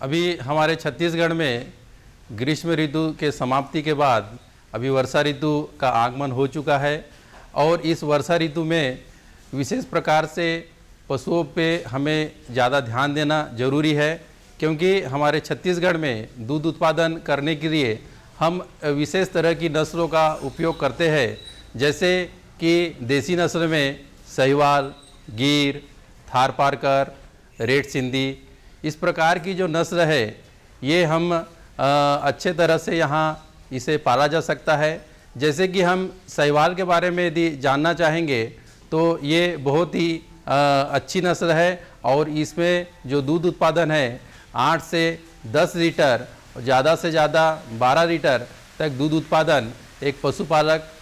अभी हमारे छत्तीसगढ़ में ग्रीष्म ऋतु के समाप्ति के बाद अभी वर्षा ऋतु का आगमन हो चुका है और इस वर्षा ऋतु में विशेष प्रकार से पशुओं पे हमें ज़्यादा ध्यान देना जरूरी है, क्योंकि हमारे छत्तीसगढ़ में दूध उत्पादन करने के लिए हम विशेष तरह की नस्लों का उपयोग करते हैं, जैसे कि देसी नस्ल में साहिवाल, गिर, थारपारकर, रेड सिंधी, इस प्रकार की जो नस्ल है ये हम अच्छे तरह से यहाँ इसे पाला जा सकता है। जैसे कि हम साहिवाल के बारे में यदि जानना चाहेंगे तो ये बहुत ही अच्छी नस्ल है और इसमें जो दूध उत्पादन है 8 से 10 लीटर, ज़्यादा से ज़्यादा 12 लीटर तक दूध उत्पादन एक पशुपालक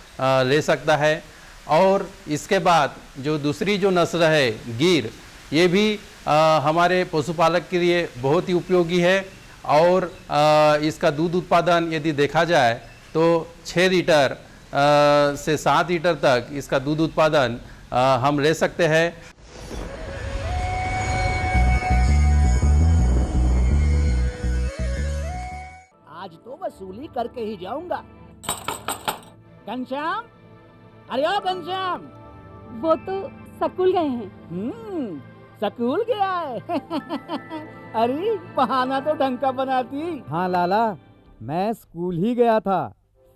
ले सकता है। और इसके बाद जो दूसरी जो नस्ल है गिर, ये भी हमारे पशुपालक के लिए बहुत ही उपयोगी है और इसका दूध उत्पादन यदि देखा जाए तो 6 लीटर से 7 लीटर तक इसका दूध उत्पादन हम ले सकते हैं। आज तो वसूली करके ही जाऊंगा। घनश्याम, अरे ओ घनश्याम, वो तो स्कूल गए हैं। स्कूल गया है। अरे बहाना तो ढंग का बनाती। हाँ लाला, मैं स्कूल ही गया था,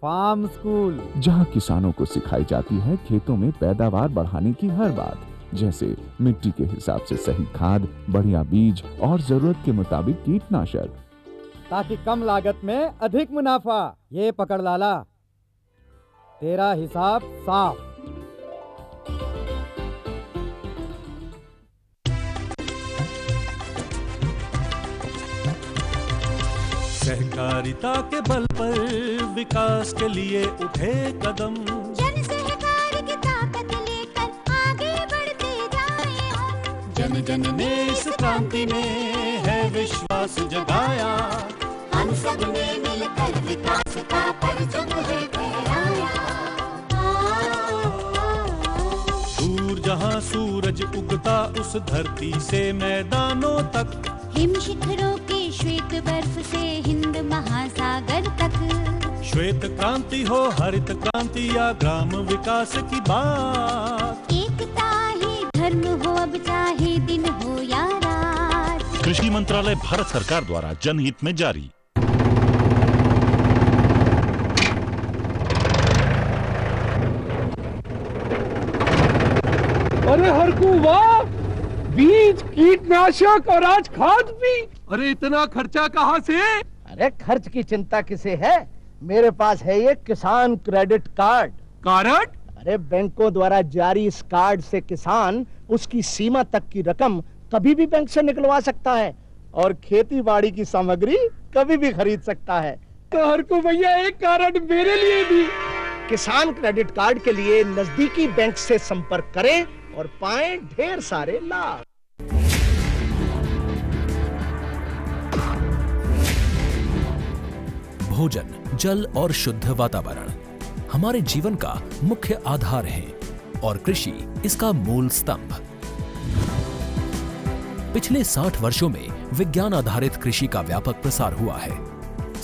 फार्म स्कूल, जहाँ किसानों को सिखाई जाती है खेतों में पैदावार बढ़ाने की हर बात, जैसे मिट्टी के हिसाब से सही खाद, बढ़िया बीज और जरूरत के मुताबिक कीटनाशक, ताकि कम लागत में अधिक मुनाफा। ये पकड़ लाला, तेरा हिसाब साफ। सहकारिता के बल पर विकास के लिए उठे कदम, जन सहकार की ताकत लेकर आगे बढ़ते जाएं हम। जन जन ने इस क्रांति में है विश्वास जगाया, हम सब ने मिलकर विकास का परचम है फहराया। दूर जहाँ सूरज उगता उस धरती से मैदानों तक, हिम शिखरों के श्वेत बर्फ से हिंद महासागर तक। श्वेत क्रांति हो, हरित क्रांति या ग्राम विकास की बात, एकता ही धर्म हो, अब चाहे दिन हो या रात। कृषि मंत्रालय, भारत सरकार द्वारा जनहित में जारी। अरे हरकू वाह, बीज, कीटनाशक और आज खाद भी। अरे इतना खर्चा कहाँ से? अरे खर्च की चिंता किसे है, मेरे पास है ये किसान क्रेडिट कार्ड। कार्ड? अरे बैंकों द्वारा जारी इस कार्ड से किसान उसकी सीमा तक की रकम कभी भी बैंक से निकलवा सकता है और खेती बाड़ी की सामग्री कभी भी खरीद सकता है। तो हरकू भैया एक कार्ड मेरे लिए भी। किसान क्रेडिट कार्ड के लिए नजदीकी बैंक से संपर्क करें और पाएं ढेर सारे लाभ। भोजन, जल और शुद्ध वातावरण हमारे जीवन का मुख्य आधार है और कृषि इसका मूल स्तंभ। पिछले 60 वर्षों में विज्ञान आधारित कृषि का व्यापक प्रसार हुआ है।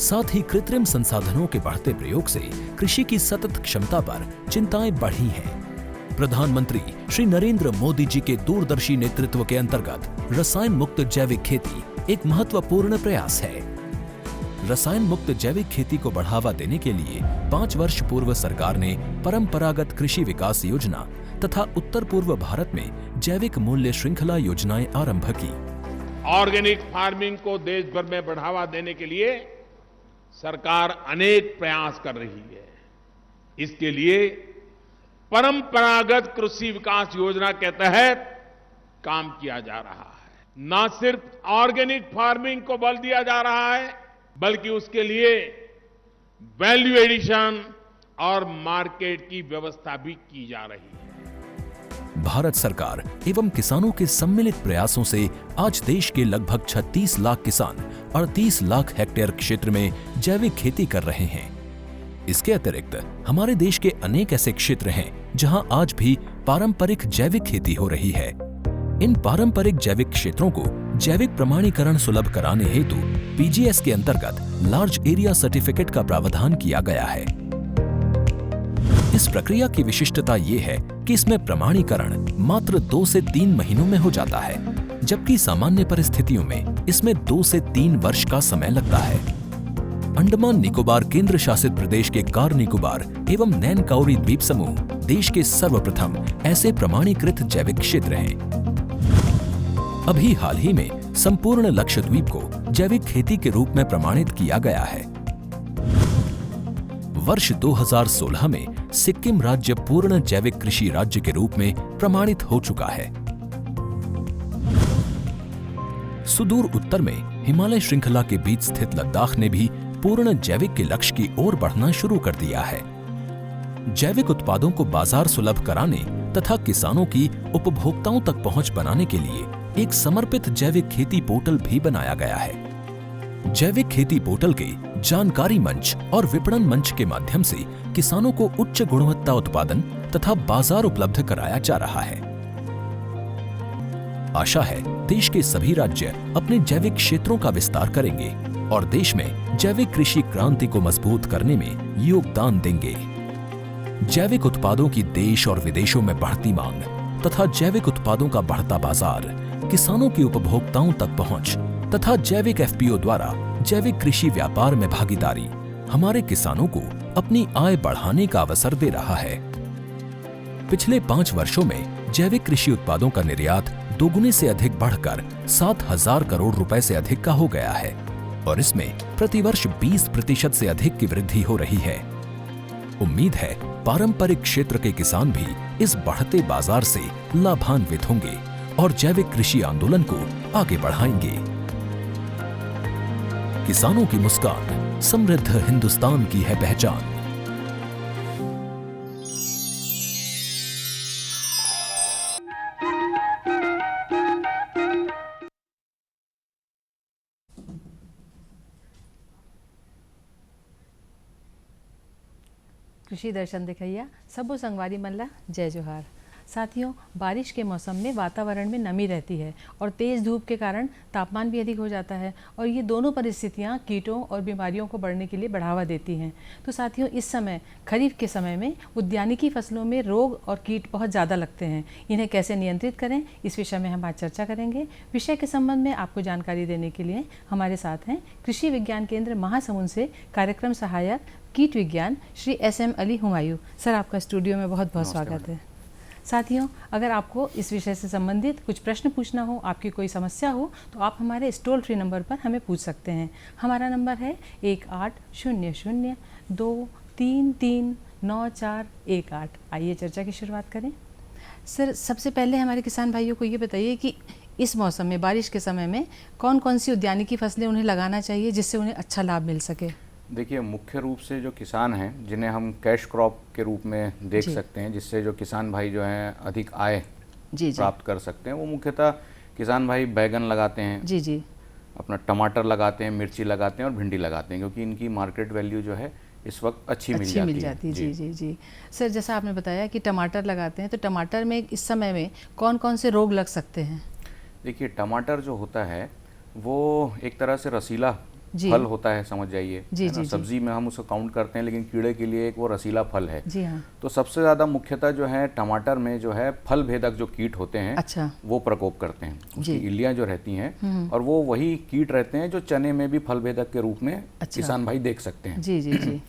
साथ ही कृत्रिम संसाधनों के बढ़ते प्रयोग से कृषि की सतत क्षमता पर चिंताएं बढ़ी हैं। प्रधानमंत्री श्री नरेंद्र मोदी जी के दूरदर्शी नेतृत्व के अंतर्गत रसायन मुक्त जैविक खेती एक महत्वपूर्ण प्रयास है। रसायन मुक्त जैविक खेती को बढ़ावा देने के लिए 5 वर्ष पूर्व सरकार ने परंपरागत कृषि विकास योजना तथा उत्तर पूर्व भारत में जैविक मूल्य श्रृंखला योजनाएं आरंभ की। ऑर्गेनिक फार्मिंग को देश भर में बढ़ावा देने के लिए सरकार अनेक प्रयास कर रही है। इसके लिए परंपरागत कृषि विकास योजना के तहत काम किया जा रहा है। न सिर्फ ऑर्गेनिक फार्मिंग को बल दिया जा रहा है, बल्कि उसके लिए वैल्यू एडिशन और मार्केट की व्यवस्था भी की जा रही है। भारत सरकार एवं किसानों के सम्मिलित प्रयासों से आज देश के लगभग 36 लाख किसान 38 लाख हेक्टेयर क्षेत्र में जैविक खेती कर रहे हैं। इसके अतिरिक्त हमारे देश के अनेक ऐसे क्षेत्र हैं जहां आज भी पारंपरिक जैविक खेती हो रही है। इन पारंपरिक जैविक क्षेत्रों को जैविक प्रमाणीकरण सुलभ कराने हेतु पीजीएस के अंतर्गत लार्ज एरिया सर्टिफिकेट का प्रावधान किया गया है। इस प्रक्रिया की विशिष्टता ये है कि इसमें प्रमाणीकरण मात्र 2 से 3 महीनों में हो जाता है, जबकि सामान्य परिस्थितियों में इसमें 2 से 3 वर्ष का समय लगता है। अंडमान निकोबार केंद्र शासित प्रदेश के कार निकोबार एवं नैन काउरी द्वीप समूह देश के सर्वप्रथम ऐसे प्रमाणीकृत जैविक क्षेत्र हैं। अभी हाल ही में संपूर्ण लक्षद्वीप को जैविक खेती के रूप में प्रमाणित किया गया है। वर्ष 2016 में सिक्किम राज्य पूर्ण जैविक कृषि राज्य के रूप में प्रमाणित हो चुका है। सुदूर उत्तर में हिमालय श्रृंखला के बीच स्थित लद्दाख ने भी पूर्ण जैविक के लक्ष्य की ओर बढ़ना शुरू कर दिया है। जैविक उत्पादों को बाजार सुलभ कराने तथा किसानों की उपभोक्ताओं तक पहुंच बनाने के लिए एक समर्पित जैविक खेती पोर्टल भी बनाया गया है। जैविक खेती पोर्टल के जानकारी मंच और विपणन मंच के माध्यम से किसानों को उच्च गुणवत्ता उत्पादन तथा बाजार उपलब्ध कराया जा रहा है। आशा है देश के सभी राज्य अपने जैविक क्षेत्रों का विस्तार करेंगे और देश में जैविक कृषि क्रांति को मजबूत करने में योगदान देंगे। जैविक उत्पादों की देश और विदेशों में बढ़ती मांग तथा जैविक उत्पादों का बढ़ता बाजार, किसानों की उपभोक्ताओं तक पहुंच तथा जैविक एफपीओ द्वारा जैविक कृषि व्यापार में भागीदारी हमारे किसानों को अपनी आय बढ़ाने का अवसर दे रहा है। पिछले 5 वर्षों में जैविक कृषि उत्पादों का निर्यात दोगुने से अधिक बढ़कर 7,000 करोड़ रुपए से अधिक का हो गया है और इसमें प्रतिवर्ष 20% से अधिक की वृद्धि हो रही है। उम्मीद है पारंपरिक क्षेत्र के किसान भी इस बढ़ते बाजार से लाभान्वित होंगे और जैविक कृषि आंदोलन को आगे बढ़ाएंगे। किसानों की मुस्कान समृद्ध हिंदुस्तान की है पहचान। कृषि दर्शन दिखैया सबो संगवारी मन ला जय जोहार। साथियों, बारिश के मौसम में वातावरण में नमी रहती है और तेज़ धूप के कारण तापमान भी अधिक हो जाता है और ये दोनों परिस्थितियाँ कीटों और बीमारियों को बढ़ने के लिए बढ़ावा देती हैं। तो साथियों, इस समय खरीफ के समय में उद्यानिकी फसलों में रोग और कीट बहुत ज़्यादा लगते हैं। इन्हें कैसे नियंत्रित करें, इस विषय में हम आज चर्चा करेंगे। विषय के संबंध में आपको जानकारी देने के लिए हमारे साथ हैं कृषि विज्ञान केंद्र महासमुंद से कार्यक्रम सहायक कीट विज्ञान श्री SM अली हुमायूं। सर, आपका स्टूडियो में बहुत बहुत स्वागत है। साथियों, अगर आपको इस विषय से संबंधित कुछ प्रश्न पूछना हो, आपकी कोई समस्या हो, तो आप हमारे इस टोल फ्री नंबर पर हमें पूछ सकते हैं। हमारा नंबर है 1800-233-9418। आइए चर्चा की शुरुआत करें। सर, सबसे पहले हमारे किसान भाइयों को ये बताइए कि इस मौसम में, बारिश के समय में कौन कौन सी उद्यानिकी फसलें उन्हें लगाना चाहिए जिससे उन्हें अच्छा लाभ मिल सके? देखिए, मुख्य रूप से जो किसान हैं, जिन्हें हम कैश क्रॉप के रूप में देख सकते हैं, जिससे जो किसान भाई जो हैं अधिक आय प्राप्त कर सकते हैं, वो मुख्यतः किसान भाई बैगन लगाते हैं, अपना टमाटर लगाते हैं, मिर्ची लगाते हैं और भिंडी लगाते हैं, क्योंकि इनकी मार्केट वैल्यू जो है इस वक्त अच्छी मिल जाती है। जी। सर, जैसा आपने बताया कि टमाटर लगाते हैं, तो टमाटर में इस समय में कौन कौन से रोग लग सकते हैं? देखिए, टमाटर जो होता है वो एक तरह से रसीला फल होता है, समझ जाइए। सब्जी में हम उसको काउंट करते हैं, लेकिन कीड़े के लिए एक वो रसीला फल है। जी हाँ। तो सबसे ज़्यादा मुख्यतः जो है टमाटर में जो है फल भेदक जो कीट होते हैं, अच्छा, वो प्रकोप करते हैं। उसकी इल्लियाँ जो रहती हैं, और वो वही कीट रहते हैं जो चने में भी फल भेदक के रूप में किसान भाई देख सकते हैं। जी।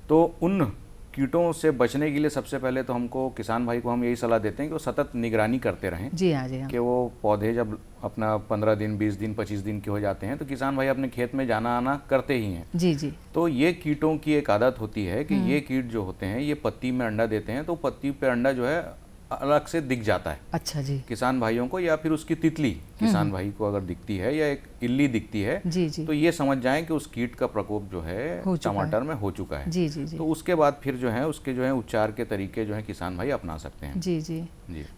तो उन कीटों से बचने के लिए सबसे पहले तो हमको, किसान भाई को हम यही सलाह देते हैं कि वो सतत निगरानी करते रहें। जी हाँ। कि वो पौधे जब अपना 15 दिन, 20 दिन, 25 दिन के हो जाते हैं, तो किसान भाई अपने खेत में जाना आना करते ही हैं। जी। तो ये कीटों की एक आदत होती है कि ये कीट जो होते हैं, ये पत्ती में अंडा देते हैं, तो पत्ती पे अंडा जो है अलग से दिख जाता है। अच्छा जी। किसान भाइयों को, या फिर उसकी तितली किसान भाई को अगर दिखती है, या एक इल्ली दिखती है, जी। तो ये समझ जाएं कि उस कीट का प्रकोप जो है टमाटर में हो चुका है। जी। तो उसके बाद फिर जो है उसके जो है उपचार के तरीके जो है किसान भाई अपना सकते हैं। जी।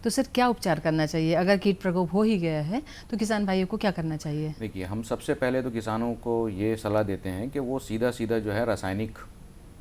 तो सर, क्या उपचार करना चाहिए अगर कीट प्रकोप हो ही गया है, तो किसान भाइयों को क्या करना चाहिए? देखिए, हम सबसे पहले तो किसानों को ये सलाह देते हैं कि वो सीधा जो है रासायनिक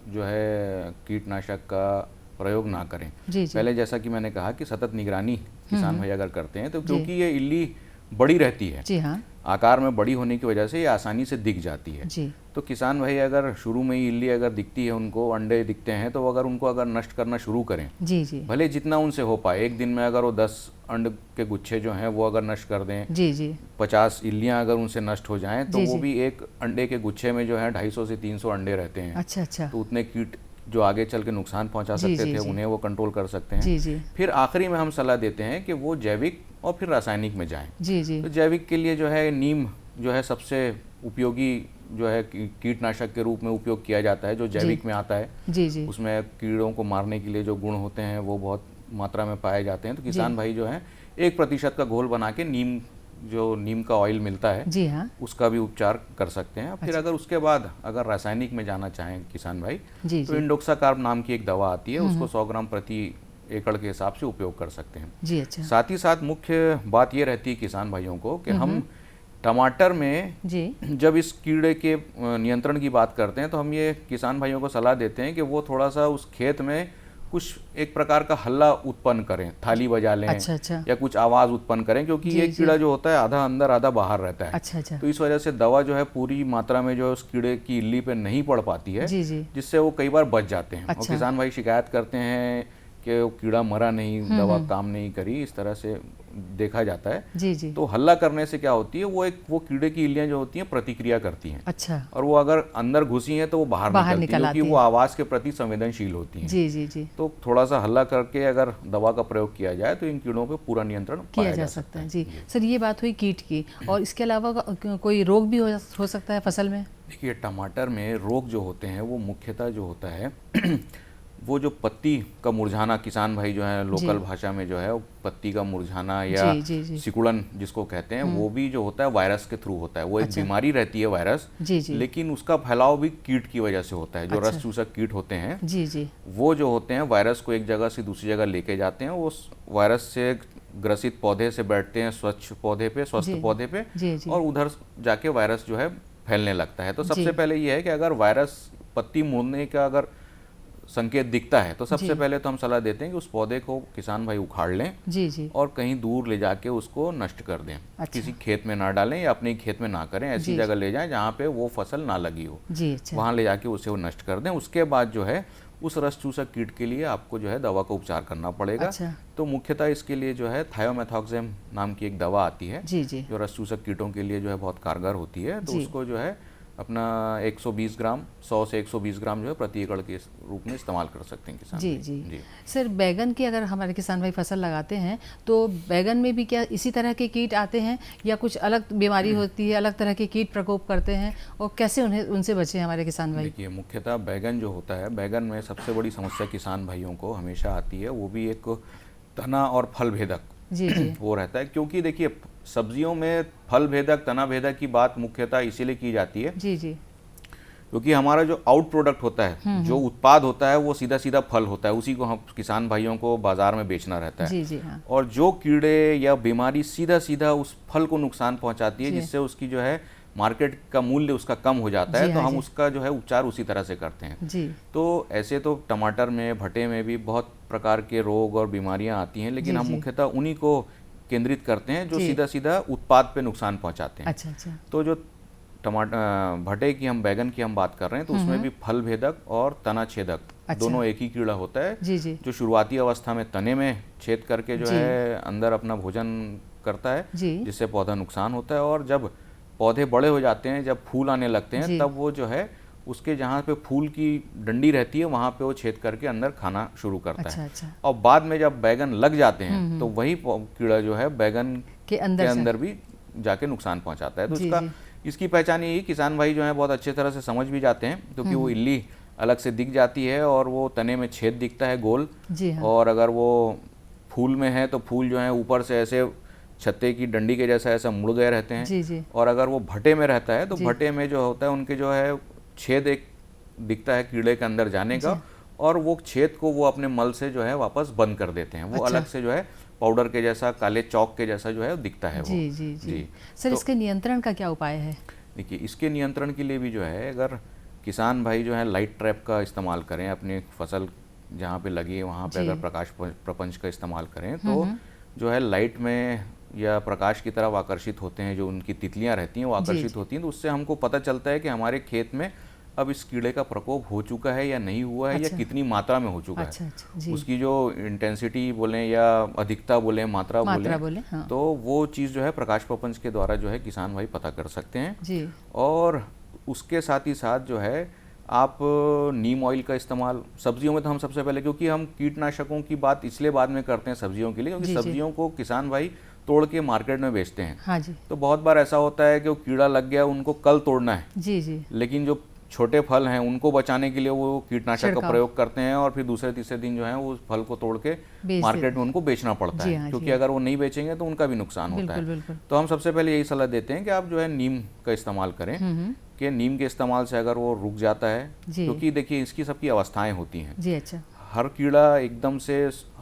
जो है कीटनाशक का प्रयोग ना करें। पहले जैसा कि मैंने कहा कि सतत निगरानी किसान भाई अगर करते हैं, तो क्योंकि ये इल्ली बड़ी रहती है। जी हाँ। आकार में बड़ी होने की वजह से ये आसानी से दिख जाती है। जी। तो किसान भाई अगर शुरू में ही इल्ली अगर दिखती है, उनको अंडे दिखते हैं, तो अगर उनको अगर नष्ट करना शुरू करें, जी जी, भले जितना उनसे हो पाए, एक दिन में अगर वो 10 अंड के गुच्छे जो हैं वो अगर नष्ट कर दें, जी जी, 50 इल्लियां अगर उनसे नष्ट हो जाएं, तो जी, वो जी। भी एक अंडे के गुच्छे में जो है 250 से 300 अंडे रहते हैं। अच्छा अच्छा, तो उतने कीट जो आगे चल के नुकसान पहुंचा जी, सकते जी, थे, जी। उन्हें वो कंट्रोल कर सकते हैं। जी जी, फिर आखिरी में हम सलाह देते हैं कि वो जैविक और फिर रासायनिक में जाएं। जी जी, तो जैविक के लिए जो है नीम जो है सबसे उपयोगी जो है कीटनाशक के रूप में उपयोग किया जाता है, जो जैविक में आता है। जी जी, उसमें कीड़ों को मारने के लिए जो गुण होते हैं वो बहुत मात्रा में पाए जाते हैं। तो किसान भाई जो है 1% का घोल बना के नीम का ऑयल मिलता है, जी हाँ, उसका भी उपचार कर सकते हैं। फिर अच्छा। अगर उसके बाद अगर रासायनिक में जाना चाहें किसान भाई, जी तो जी, इंडोक्साकार्ब नाम की एक दवा आती है, उसको 100 ग्राम प्रति एकड़ के हिसाब से उपयोग कर सकते हैं। जी अच्छा, साथ ही साथ मुख्य बात ये रहती है किसान भाइयों को कि हम टमाटर में जी जब इस कीड़े के नियंत्रण की बात करते हैं, तो हम ये किसान भाइयों को सलाह देते हैं कि वो थोड़ा सा उस खेत में कुछ एक प्रकार का हल्ला उत्पन्न करें, थाली बजा लें, अच्छा अच्छा, या कुछ आवाज़ उत्पन्न करें, क्योंकि जी, ये जी। कीड़ा जो होता है आधा अंदर आधा बाहर रहता है। अच्छा अच्छा, तो इस वजह से दवा जो है पूरी मात्रा में जो है उस कीड़े की इल्ली पे नहीं पड़ पाती है, जी जी, जिससे वो कई बार बच जाते हैं। और अच्छा। किसान भाई शिकायत करते हैं कि वो कीड़ा मरा नहीं, दवा काम नहीं करी, इस तरह से देखा जाता है। जी जी, तो हल्ला करने से क्या होती है, वो कीड़े की इल्लियां जो होती हैं प्रतिक्रिया करती हैं, अच्छा, और वो अगर अंदर घुसी हैं तो वो बाहर निकलती हैं, आती क्योंकि है। वो आवाज़ के प्रति संवेदनशील होती हैं। जी जी जी, तो थोड़ा सा हल्ला करके अगर दवा का प्रयोग किया जाए तो इन कीड़ों पे पूरा नियंत्रण किया पाया जा सकता है। जी सर, ये बात हुई कीट की, और इसके अलावा कोई रोग भी हो सकता है फसल में? देखिए, टमाटर में रोग जो होते हैं वो मुख्यतः जो होता है वो जो पत्ती का मुरझाना, किसान भाई जो है लोकल भाषा में जो है वो पत्ती का मुरझाना या जी, जी, जी। सिकुड़न जिसको कहते हैं, वो भी जो होता है वायरस के थ्रू होता है। वो एक अच्छा। बीमारी रहती है वायरस, जी जी, लेकिन उसका फैलाव भी कीट की वजह से होता है। जो अच्छा। रस चूसक कीट होते हैं, जी जी, वो जो होते हैं वायरस को एक जगह से दूसरी जगह लेके जाते हैं। वो वायरस से ग्रसित पौधे से बैठते हैं स्वच्छ पौधे पे, स्वस्थ जी। पौधे पे, जी जी, और उधर जाके वायरस जो है फैलने लगता है। तो सबसे जी। पहले ये है कि अगर वायरस पत्ती मुड़ने का अगर संकेत दिखता है, तो सबसे जी। पहले तो हम सलाह देते हैं कि उस पौधे को किसान भाई उखाड़ लें जी जी, और कहीं दूर ले जाके उसको नष्ट कर दें। अच्छा। किसी खेत में ना डालें या अपने खेत में ना करें, ऐसी जी। जगह ले जाएं जहाँ पे वो फसल ना लगी हो, जी अच्छा, वहाँ ले जाके उसे वो नष्ट कर दें। उसके बाद जो है उस रस चूसक कीट के लिए आपको जो है दवा का उपचार करना पड़ेगा। अच्छा। तो मुख्यतः इसके लिए जो है थायोमेथॉक्सेम नाम की एक दवा आती है, जी जी, जो रस चूसक कीटों के लिए जो है बहुत कारगर होती है। तो जी। उसको जो है अपना 120 ग्राम 100 से 120 ग्राम जो है प्रति एकड़ के रूप में इस्तेमाल कर सकते हैं किसान जी भाई। जी। सर, बैगन की अगर हमारे किसान भाई फसल लगाते हैं, तो बैगन में भी क्या इसी तरह के कीट आते हैं, या कुछ अलग बीमारी होती है, अलग तरह के कीट प्रकोप करते हैं, और कैसे उनसे बचें हमारे किसान भाई? देखिए, मुख्यतः बैगन जो होता है, बैगन में सबसे बड़ी समस्या किसान भाइयों को हमेशा आती है, वो भी एक तना और फल भेदक जी जी, वो रहता है। क्योंकि देखिए, सब्जियों में फल भेदक, तना भेदक की बात मुख्यतः इसीलिए की जाती है जी जी, क्योंकि हमारा जो आउट प्रोडक्ट होता है, जो उत्पाद होता है, वो सीधा सीधा फल होता है, उसी को हम किसान भाइयों को बाजार में बेचना रहता है। जी जी, हाँ, और जो कीड़े या बीमारी सीधा सीधा उस फल को नुकसान पहुंचाती है, जी। जिससे उसकी जो है मार्केट का मूल्य उसका कम हो जाता है, जी, तो हाँ हम जी। उसका जो है उपचार उसी तरह से करते हैं। जी तो ऐसे तो टमाटर में, भट्टे में भी बहुत प्रकार के रोग और बीमारियां आती हैं, लेकिन जी, हम जी। मुख्यतः उन्हीं को केंद्रित करते हैं जो जी। सीधा सीधा उत्पाद पे नुकसान पहुंचाते हैं। अच्छा अच्छा, तो जो भट्टे की, हम बैगन की हम बात कर रहे हैं, तो उसमें भी फल भेदक और तना छेदक अच्छा। दोनों एक ही कीड़ा होता है, जी जी, जो शुरुआती अवस्था में तने में छेद करके जो जी। है अंदर अपना भोजन करता है, जी, जिससे पौधा नुकसान होता है। और जब पौधे बड़े हो जाते हैं, जब फूल आने लगते हैं, जी। तब वो जो है उसके जहाँ पे फूल की डंडी रहती है, वहाँ पे वो छेद करके अंदर खाना शुरू करता अच्छा है। अच्छा, और बाद में जब बैगन लग जाते हैं, तो वही कीड़ा जो है बैगन के के अंदर अंदर भी जाके नुकसान पहुंचाता है। तो जी, जी। इसकी पहचान यही किसान भाई जो है बहुत अच्छे तरह से समझ भी जाते हैं, क्योंकि वो इल्ली अलग से दिख जाती है और वो तने में छेद दिखता है गोल, जी हाँ, और अगर वो फूल में है तो फूल जो है ऊपर से ऐसे छत्ते की डंडी के जैसा ऐसा मुड़ गए रहते हैं। जी जी, और अगर वो भट्टे में रहता है, तो जी। भट्टे में जो होता है उनके जो है छेद एक दिखता है कीड़े के अंदर जाने का, और वो छेद को वो अपने मल से जो है वापस बंद कर देते हैं। वो अच्छा। अलग से जो है पाउडर के जैसा, काले चौक के जैसा जो है दिखता है वो। जी जी जी, जी। सर, तो इसके नियंत्रण का क्या उपाय है? देखिए, इसके नियंत्रण के लिए भी जो है, अगर किसान भाई जो है लाइट ट्रैप का इस्तेमाल करें, अपनी फसल जहाँ पे लगी है वहाँ पे जी। अगर प्रकाश प्रपंच का इस्तेमाल करें, तो जो है लाइट में या प्रकाश की तरफ आकर्षित होते हैं, जो उनकी तितलियां रहती हैं वो आकर्षित होती हैं, तो उससे हमको पता चलता है कि हमारे खेत में अब इस कीड़े का प्रकोप हो चुका है या नहीं हुआ है, या कितनी मात्रा में हो चुका है। उसकी जो इंटेंसिटी बोलें या अधिकता बोलें, मात्रा बोलें, हाँ। तो वो चीज़ जो है प्रकाश प्रपंच के द्वारा जो है किसान भाई पता कर सकते हैं जी। और उसके साथ ही साथ जो है आप नीम ऑयल का इस्तेमाल सब्जियों में, तो हम सबसे पहले, क्योंकि हम कीटनाशकों की बात इसलिए बाद में करते हैं सब्जियों के लिए, क्योंकि सब्जियों को किसान भाई तोड़ के मार्केट में बेचते हैं। हाँ जी। तो बहुत बार ऐसा होता है कि वो कीड़ा लग गया, उनको कल तोड़ना है जी जी, लेकिन जो छोटे फल हैं उनको बचाने के लिए वो कीटनाशक का प्रयोग करते हैं और फिर दूसरे तीसरे दिन जो है वो फल को तोड़ के मार्केट में उनको बेचना पड़ता है, क्योंकि अगर वो नहीं बेचेंगे तो उनका भी नुकसान होता है। तो हम सबसे पहले यही सलाह देते हैं कि आप जो है नीम का इस्तेमाल करें, कि नीम के इस्तेमाल से अगर वो रुक जाता है, क्योंकि देखिए इसकी सबकी अवस्थाएं होती हैं जी। अच्छा, हर कीड़ा एकदम से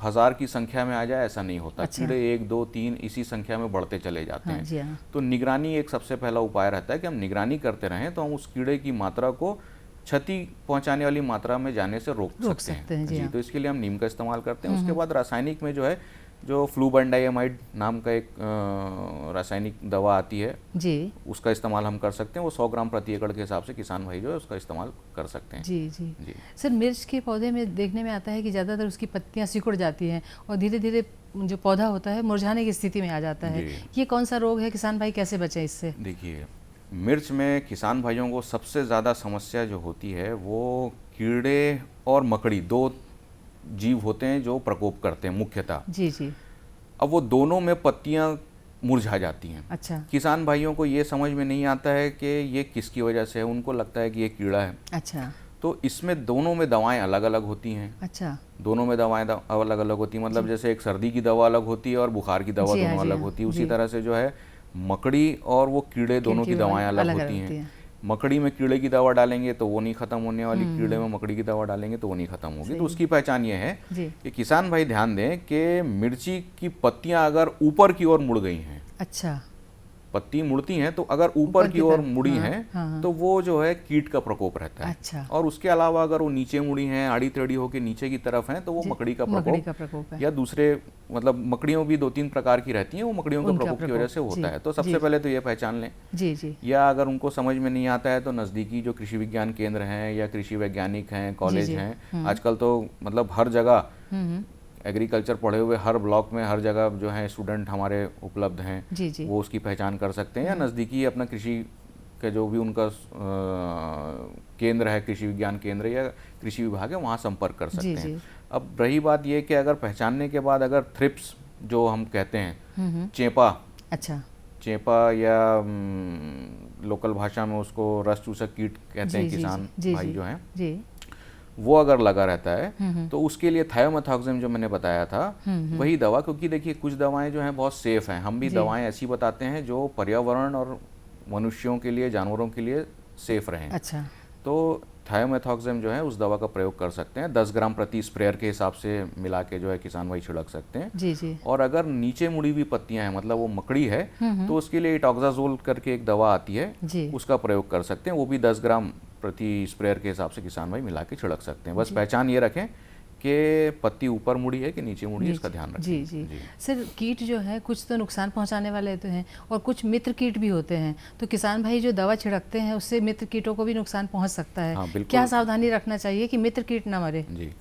1000 की संख्या में आ जाए ऐसा नहीं होता। अच्छा। कीड़े 1 2 3 इसी संख्या में बढ़ते चले जाते हैं जी। तो निगरानी एक सबसे पहला उपाय रहता है कि हम निगरानी करते रहें, तो हम उस कीड़े की मात्रा को क्षति पहुंचाने वाली मात्रा में जाने से रोक सकते हैं जी। तो इसके लिए हम नीम का इस्तेमाल करते हैं। उसके बाद रासायनिक में जो है जो फ्लूबेंडाइमाइड नाम का एक रासायनिक दवा आती है जी, उसका इस्तेमाल हम कर सकते हैं। वो 100 ग्राम प्रति एकड़ के हिसाब से किसान भाई जो है उसका इस्तेमाल कर सकते हैं जी जी जी। सर, मिर्च के पौधे में देखने में आता है कि ज़्यादातर उसकी पत्तियां सिकुड़ जाती हैं और धीरे धीरे जो पौधा होता है मुरझाने की स्थिति में आ जाता है। ये कौन सा रोग है, किसान भाई कैसे बचें इससे? देखिए, मिर्च में किसान भाइयों को सबसे ज़्यादा समस्या जो होती है वो कीड़े और मकड़ी, 2 जीव होते हैं जो प्रकोप करते हैं मुख्यतः जी जी। अब वो दोनों में पत्तियां मुरझा जाती हैं। अच्छा। किसान भाइयों को ये समझ में नहीं आता है कि ये किसकी वजह से है, उनको लगता है कि ये कीड़ा है। अच्छा। तो इसमें दोनों में दवाएं अलग अलग होती हैं। अच्छा। दोनों में दवाएं अलग अलग होती हैं, मतलब जैसे एक सर्दी की दवा अलग होती है और बुखार की दवा दोनों अलग होती है, उसी तरह से जो है मकड़ी और वो कीड़े दोनों की दवाएं अलग होती हैं। मकड़ी में कीड़े की दवा डालेंगे तो वो नहीं खत्म होने वाली, कीड़े में मकड़ी की दवा डालेंगे तो वो नहीं खत्म होगी। तो उसकी पहचान ये है कि किसान भाई ध्यान दें कि मिर्ची की पत्तियां अगर ऊपर की ओर मुड़ गई हैं, अच्छा, पत्ती मुड़ती हैं तो अगर ऊपर की ओर मुड़ी हैं तो वो जो है कीट का प्रकोप रहता है। अच्छा। और उसके अलावा अगर वो नीचे मुड़ी हैं, आड़ी टेढ़ी होकर नीचे की तरफ हैं तो वो मकड़ी का प्रकोप है। या दूसरे, मतलब मकड़ियों भी 2-3 प्रकार की रहती हैं, वो मकड़ियों के प्रकोप की वजह से होता है। तो सबसे पहले तो ये पहचान लें जी जी। या अगर उनको समझ में नहीं आता है तो नज़दीकी जो कृषि विज्ञान केंद्र हैं या कृषि वैज्ञानिक हैं, कॉलेज हैं, आजकल तो मतलब हर जगह एग्रीकल्चर पढ़े हुए हर ब्लॉक में हर जगह जो है स्टूडेंट हमारे उपलब्ध हैं जी जी। वो उसकी पहचान कर सकते हैं, या नज़दीकी अपना कृषि का जो भी उनका केंद्र है, कृषि विज्ञान केंद्र या कृषि विभाग है, वहाँ संपर्क कर सकते हैं। अब रही बात ये कि अगर पहचानने के बाद अगर थ्रिप्स जो हम कहते हैं, चेपा, अच्छा, चेपा या लोकल भाषा में उसको रस चूसक कीट कहते हैं किसान भाई जो हैं, वो अगर लगा रहता है तो उसके लिए थायोमेथॉक्सम जो मैंने बताया था वही दवा, क्योंकि देखिए कुछ दवाएं जो हैं बहुत सेफ हैं, हम भी दवाएं ऐसी बताते हैं जो पर्यावरण और मनुष्यों के लिए, जानवरों के लिए सेफ रहें। अच्छा। तो थायोमेथॉक्सम जो है उस दवा का प्रयोग कर सकते हैं, 10 ग्राम प्रति स्प्रेयर के हिसाब से मिला के जो है किसान भाई छिड़क सकते हैं जी जी। और अगर नीचे मुड़ी हुई पत्तियां हैं, मतलब वो मकड़ी है, तो उसके लिए इटॉक्साजोल करके एक दवा आती है जी, उसका प्रयोग कर सकते हैं। वो भी 10 ग्राम प्रति स्प्रेयर के हिसाब से किसान भाई मिला के छिड़क सकते हैं। बस पहचान ये रखें कि पत्ती ऊपर मुड़ी है कि नीचे मुड़ी है, इसका ध्यान रखें जी जी। सर, कीट जो है कुछ तो नुकसान पहुंचाने वाले होते हैं और कुछ मित्र कीट भी होते हैं, तो किसान भाई जो दवा छिड़कते हैं उससे मित्र कीटों को भी नुकसान पहुंच सकता है। हाँ, क्या सावधानी रखना चाहिए कि मित्र कीट ना मरे? जी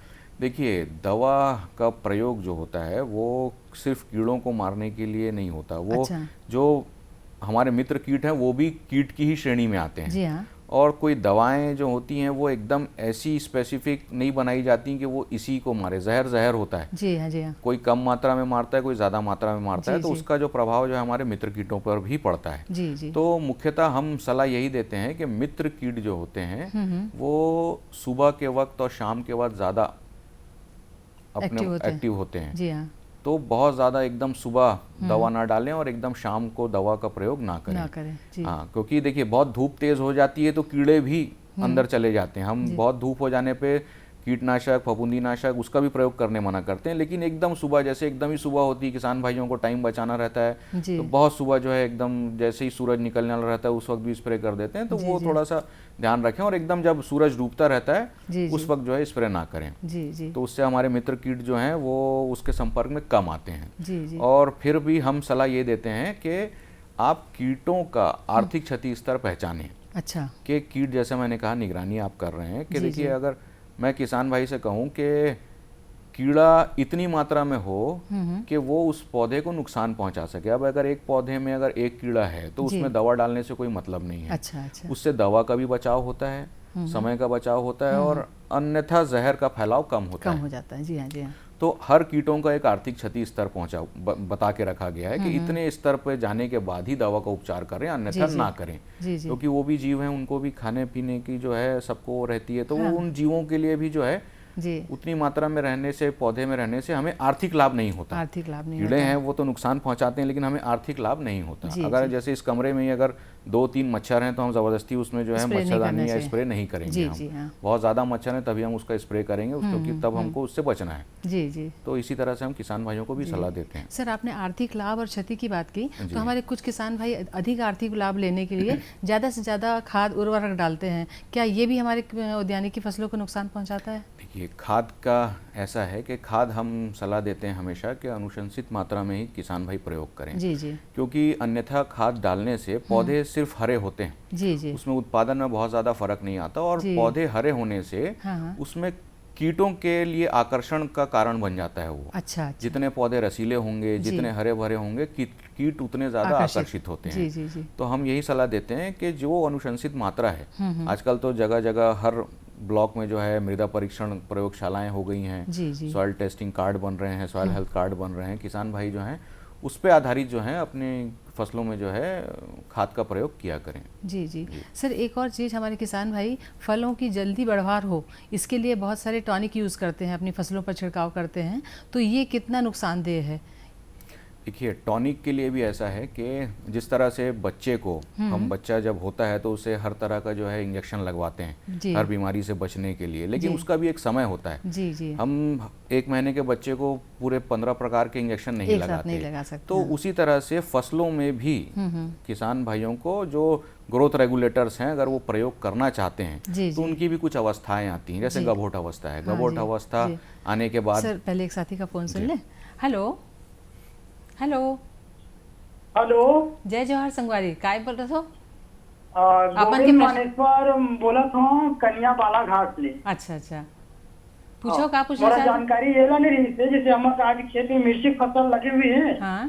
देखिए, दवा का प्रयोग जो होता है वो सिर्फ कीड़ों को मारने के लिए नहीं होता, वो अच्छा। जो हमारे मित्र कीट हैं वो भी कीट की ही श्रेणी में आते हैं जी। हाँ। और कोई दवाएं जो होती हैं वो एकदम ऐसी स्पेसिफिक नहीं बनाई जाती कि वो इसी को मारे। जहर होता है जी हाँ जी हाँ। कोई कम मात्रा में मारता है, कोई ज़्यादा मात्रा में मारता है, तो उसका जो प्रभाव जो है हमारे मित्र कीटों पर भी पड़ता है जी जी। तो मुख्यतः हम सलाह यही देते हैं कि मित्र कीट जो होते हैं वो सुबह के वक्त और शाम के वक्त ज़्यादा अपने एक्टिव होते हैं जी हाँ। तो बहुत ज़्यादा एकदम सुबह दवा ना डालें और एकदम शाम को दवा का प्रयोग ना करें जी। हाँ, क्योंकि देखिए बहुत धूप तेज़ हो जाती है तो कीड़े भी अंदर चले जाते हैं। हम बहुत धूप हो जाने पे कीटनाशक, फफूंदीनाशक उसका भी प्रयोग करने मना करते हैं। लेकिन एकदम सुबह, जैसे एकदम ही सुबह होती है, किसान भाइयों को टाइम बचाना रहता है, तो बहुत सुबह जो है एकदम जैसे ही सूरज निकलने वाला रहता है उस वक्त भी स्प्रे कर देते हैं। तो वो थोड़ा सा ध्यान रखें, और एकदम जब सूरज डूबता रहता है उस वक्त जो है स्प्रे ना करें। तो उससे हमारे मित्र कीट जो हैं वो उसके संपर्क में कम आते हैं। और फिर भी हम सलाह ये देते हैं कि आप कीटों का आर्थिक क्षति स्तर पहचानें। अच्छा, कि कीट, जैसे मैंने कहा, निगरानी आप कर रहे हैं कि देखिए, अगर मैं किसान भाई से कहूं कि कीड़ा इतनी मात्रा में हो कि वो उस पौधे को नुकसान पहुंचा सके। अब अगर एक पौधे में अगर एक कीड़ा है तो उसमें दवा डालने से कोई मतलब नहीं है। अच्छा। उससे दवा का भी बचाव होता है, समय का बचाव होता है, और अन्यथा जहर का फैलाव कम हो जाता है। जी हाँ, जी हाँ। तो हर कीटों का एक आर्थिक क्षति स्तर बता के रखा गया है कि इतने स्तर पर जाने के बाद ही दवा का उपचार करें, अन्यथा ना करें। क्योंकि वो भी जीव हैं, उनको भी खाने पीने की जो है सबको रहती है। तो वो उन जीवों के लिए भी जो है उतनी मात्रा में रहने से, पौधे में रहने से हमें आर्थिक लाभ नहीं होता। आर्थिक लाभ नहीं कीड़े हैं वो तो नुकसान पहुंचाते हैं, लेकिन हमें आर्थिक लाभ नहीं होता। अगर जैसे इस कमरे में ही अगर 2-3 मच्छर हैं तो हम जबरदस्ती उसमें जो है मच्छरदानी या स्प्रे नहीं करेंगे। हम बहुत ज्यादा मच्छर हैं तभी हम उसका स्प्रे करेंगे, क्योंकि तब हमको उससे बचना है। तो इसी तरह से हम किसान भाइयों को भी सलाह देते हैं। सर, आपने आर्थिक लाभ और क्षति की बात की, तो हमारे कुछ किसान भाई अधिक आर्थिक लाभ लेने के लिए ज्यादा से ज्यादा खाद उर्वरक डालते हैं। क्या ये भी हमारे उद्यानिकी फसलों को नुकसान पहुंचाता है? देखिए, खाद का ऐसा है कि खाद हम सलाह देते हैं हमेशा कि अनुशंसित मात्रा में ही किसान भाई प्रयोग करें। क्योंकि अन्यथा खाद डालने से पौधे सिर्फ हरे होते हैं। उसमें उत्पादन में बहुत ज़्यादा फर्क नहीं आता, और पौधे हरे होने से उसमें कीटों के लिए आकर्षण का कारण बन जाता है वो। अच्छा। जितने पौधे रसीले होंगे, जितने हरे भरे होंगे, कीट उतने ज़्यादा आकर्षित होते हैं। तो हम यही सलाह देते हैं कि जो अनुशंसित मात्रा है, आजकल तो जगह जगह हर ब्लॉक में जो है मृदा परीक्षण प्रयोगशालाएं हो गई हैं, सॉइल टेस्टिंग कार्ड बन रहे हैं, सॉइल हेल्थ कार्ड बन रहे हैं। किसान भाई जो हैं उस पे आधारित जो है अपनी फसलों में जो है खाद का प्रयोग किया करें। जी। सर, एक और चीज़, हमारे किसान भाई फलों की जल्दी बढ़वार हो इसके लिए बहुत सारे टॉनिक यूज़ करते हैं, अपनी फसलों पर छिड़काव करते हैं, तो ये कितना नुकसानदेह है? देखिए, टॉनिक के लिए भी ऐसा है कि जिस तरह से बच्चे को हम, बच्चा जब होता है तो उसे हर तरह का जो है इंजेक्शन लगवाते हैं हर बीमारी से बचने के लिए, लेकिन उसका भी एक समय होता है। हम 1 महीने के बच्चे को पूरे 15 प्रकार के इंजेक्शन नहीं लगाते। तो उसी तरह से फसलों में भी किसान भाइयों को जो ग्रोथ रेगुलेटर्स हैं, अगर वो प्रयोग करना चाहते हैं तो उनकी भी कुछ अवस्थाएं आती हैं। जैसे गभोट अवस्था है, गभोट अवस्था आने के बाद। सर, पहले एक साथी का फोन सुन ले। हेलो जय जोहार संगवारी, काय बोल रहे हो? अपन के मानेश्वर बोला था कन्या बालाघाट ले। अच्छा, पूछो का पूछना चाहते? जानकारी ये ला नहीं रही से, जैसे हमारे आज खेत में मिर्ची फसल लगी हुई है। हाँ।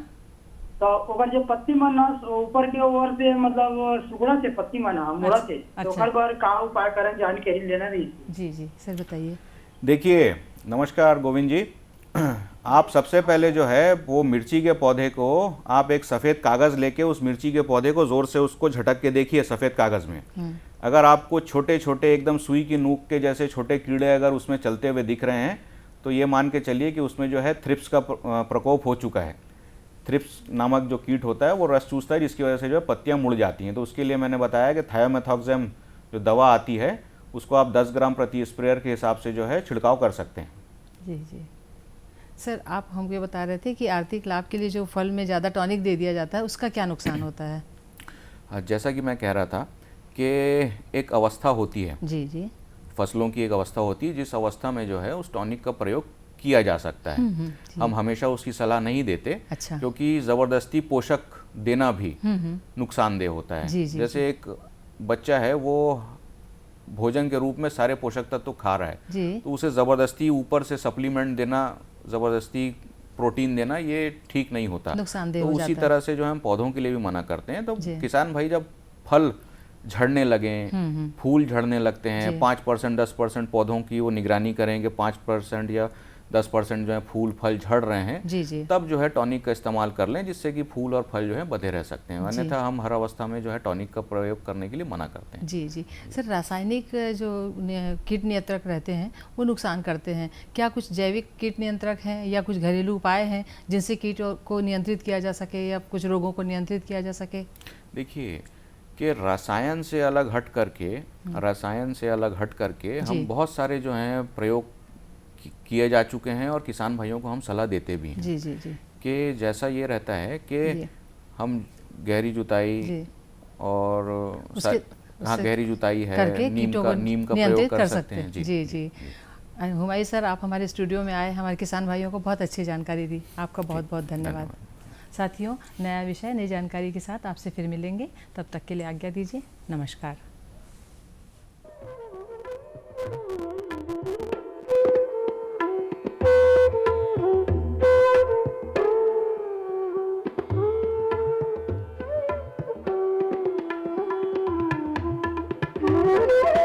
तो अगर जो पत्ती मना ऊपर के ओर से, मतलब सुगड़ा से पत्ती मना मुड़ा से, तो हर बार का उपाय करें, जानकारी लेना रही। जी सर, बताइए। देखिए, नमस्कार गोविंद जी। आप सबसे पहले जो है वो मिर्ची के पौधे को आप एक सफ़ेद कागज़ लेके उस मिर्ची के पौधे को ज़ोर से उसको झटक के देखिए सफ़ेद कागज़ में। अगर आपको छोटे छोटे एकदम सुई की नोक के जैसे छोटे कीड़े अगर उसमें चलते हुए दिख रहे हैं तो ये मान के चलिए कि उसमें जो है थ्रिप्स का प्रकोप हो चुका है। थ्रिप्स नामक जो कीट होता है वो रस चूसता है, जिसकी वजह से जो है पत्तियाँ मुड़ जाती हैं। तो उसके लिए मैंने बताया कि थायोमेथॉक्सम जो दवा आती है उसको आप 10 ग्राम प्रति स्प्रेयर के हिसाब से जो है छिड़काव कर सकते हैं। जी। सर, आप हमको ये बता रहे थे कि आर्थिक लाभ के लिए जो फल में ज़्यादा टॉनिक दे दिया जाता है उसका क्या नुकसान होता है? जैसा कि मैं कह रहा था कि एक अवस्था होती है, जी, फसलों की एक अवस्था होती है जिस अवस्था में जो है उस टॉनिक का प्रयोग किया जा सकता है। हम हमेशा उसकी सलाह नहीं देते। अच्छा। क्योंकि ज़बरदस्ती पोषक देना भी नुकसानदेह होता है। जैसे एक बच्चा है वो भोजन के रूप में सारे पोषक तत्व खा रहा है, तो उसे ज़बरदस्ती ऊपर से सप्लीमेंट देना, ज़बरदस्ती प्रोटीन देना, ये ठीक नहीं होता। तो उसी तरह से जो हम पौधों के लिए भी मना करते हैं। तो किसान भाई जब फल झड़ने लगें, फूल झड़ने लगते हैं, 5% 10% पौधों की वो निगरानी करेंगे, 5% या 10% जो है फूल फल झड़ रहे हैं, तब जो है टॉनिक का इस्तेमाल कर लें, जिससे कि फूल और फल जो है बधे रह सकते हैं। अन्यथा हम हर अवस्था में जो है टॉनिक का प्रयोग करने के लिए मना करते हैं। जी। सर, रासायनिक जो कीट नियंत्रक रहते हैं वो नुकसान करते हैं, क्या कुछ जैविक कीट नियंत्रक हैं या कुछ घरेलू उपाय हैं जिनसे कीट को नियंत्रित किया जा सके या कुछ रोगों को नियंत्रित किया जा सके? देखिए, कि रसायन से अलग हट करके हम बहुत सारे जो हैं प्रयोग किए जा चुके हैं और किसान भाइयों को हम सलाह देते भी हैं जी जी जी कि जैसा ये रहता है कि हम गहरी जुताई और गहरी जुताई है, नीम का प्रयोग कर सकते हैं। जी जी हुमायूं सर, आप हमारे स्टूडियो में आए, हमारे किसान भाइयों को बहुत अच्छी जानकारी दी, आपका बहुत बहुत धन्यवाद। साथियों, नया विषय नई जानकारी के साथ आपसे फिर मिलेंगे, तब तक के लिए आज्ञा दीजिए। नमस्कार। Thank you.